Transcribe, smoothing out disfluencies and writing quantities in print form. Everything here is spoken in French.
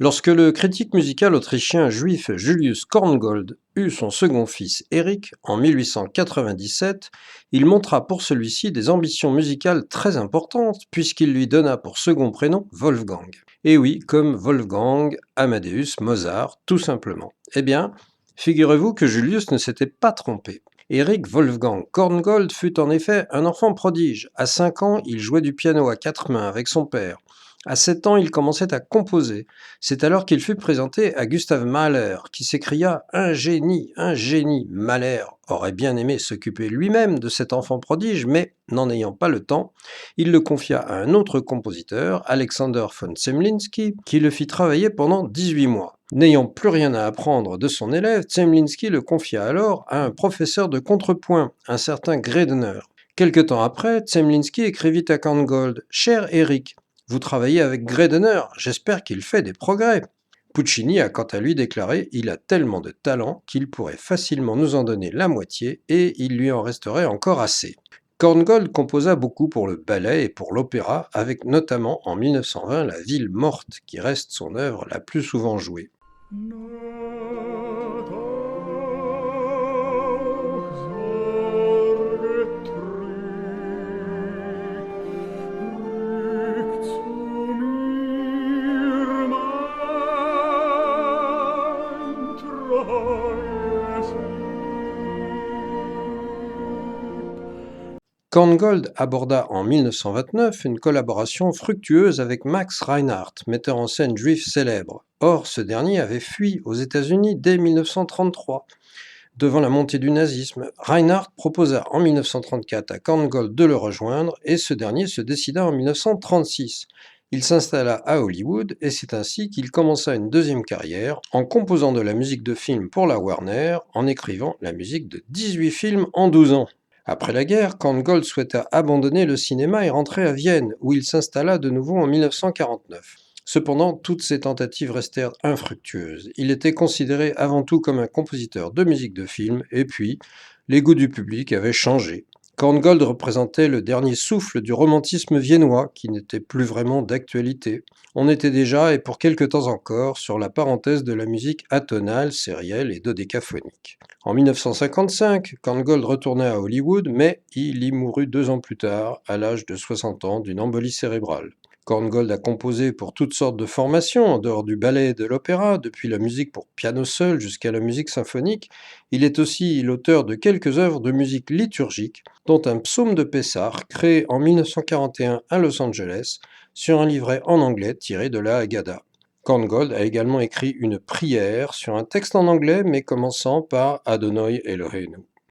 Lorsque le critique musical autrichien juif Julius Korngold eut son second fils Erich en 1897, il montra pour celui-ci des ambitions musicales très importantes puisqu'il lui donna pour second prénom Wolfgang. Et oui, comme Wolfgang Amadeus Mozart, tout simplement. Eh bien, figurez-vous que Julius ne s'était pas trompé. Erich Wolfgang Korngold fut en effet un enfant prodige. À 5 ans, il jouait du piano à 4 mains avec son père. À 7 ans, il commençait à composer. C'est alors qu'il fut présenté à Gustav Mahler, qui s'écria un génie, un génie. Mahler aurait bien aimé s'occuper lui-même de cet enfant prodige, mais n'en ayant pas le temps, il le confia à un autre compositeur, Alexander von Zemlinsky, qui le fit travailler pendant 18 mois. N'ayant plus rien à apprendre de son élève, Zemlinsky le confia alors à un professeur de contrepoint, un certain Gredner. Quelque temps après, Zemlinsky écrivit à Korngold: Cher Eric, vous travaillez avec Gredner, j'espère qu'il fait des progrès. Puccini a quant à lui déclaré: il a tellement de talent qu'il pourrait facilement nous en donner la moitié et il lui en resterait encore assez. Korngold composa beaucoup pour le ballet et pour l'opéra, avec notamment en 1920 La Ville morte, qui reste son œuvre la plus souvent jouée. Korngold aborda en 1929 une collaboration fructueuse avec Max Reinhardt, metteur en scène juif célèbre. Or, ce dernier avait fui aux États-Unis dès 1933. Devant la montée du nazisme, Reinhardt proposa en 1934 à Korngold de le rejoindre et ce dernier se décida en 1936. Il s'installa à Hollywood et c'est ainsi qu'il commença une deuxième carrière en composant de la musique de film pour la Warner, en écrivant la musique de 18 films en 12 ans. Après la guerre, Korngold souhaita abandonner le cinéma et rentrer à Vienne, où il s'installa de nouveau en 1949. Cependant, toutes ces tentatives restèrent infructueuses. Il était considéré avant tout comme un compositeur de musique de film, et puis, les goûts du public avaient changé. Korngold représentait le dernier souffle du romantisme viennois, qui n'était plus vraiment d'actualité. On était déjà, et pour quelque temps encore, sur la parenthèse de la musique atonale, sérielle et dodécaphonique. En 1955, Korngold retourna à Hollywood, mais il y mourut 2 ans plus tard, à l'âge de 60 ans, d'une embolie cérébrale. Korngold a composé pour toutes sortes de formations, en dehors du ballet et de l'opéra, depuis la musique pour piano seul jusqu'à la musique symphonique. Il est aussi l'auteur de quelques œuvres de musique liturgique, dont un psaume de Pessah, créé en 1941 à Los Angeles, sur un livret en anglais tiré de la Haggadah. Korngold a également écrit une prière sur un texte en anglais, mais commençant par Adonai Eloheinu.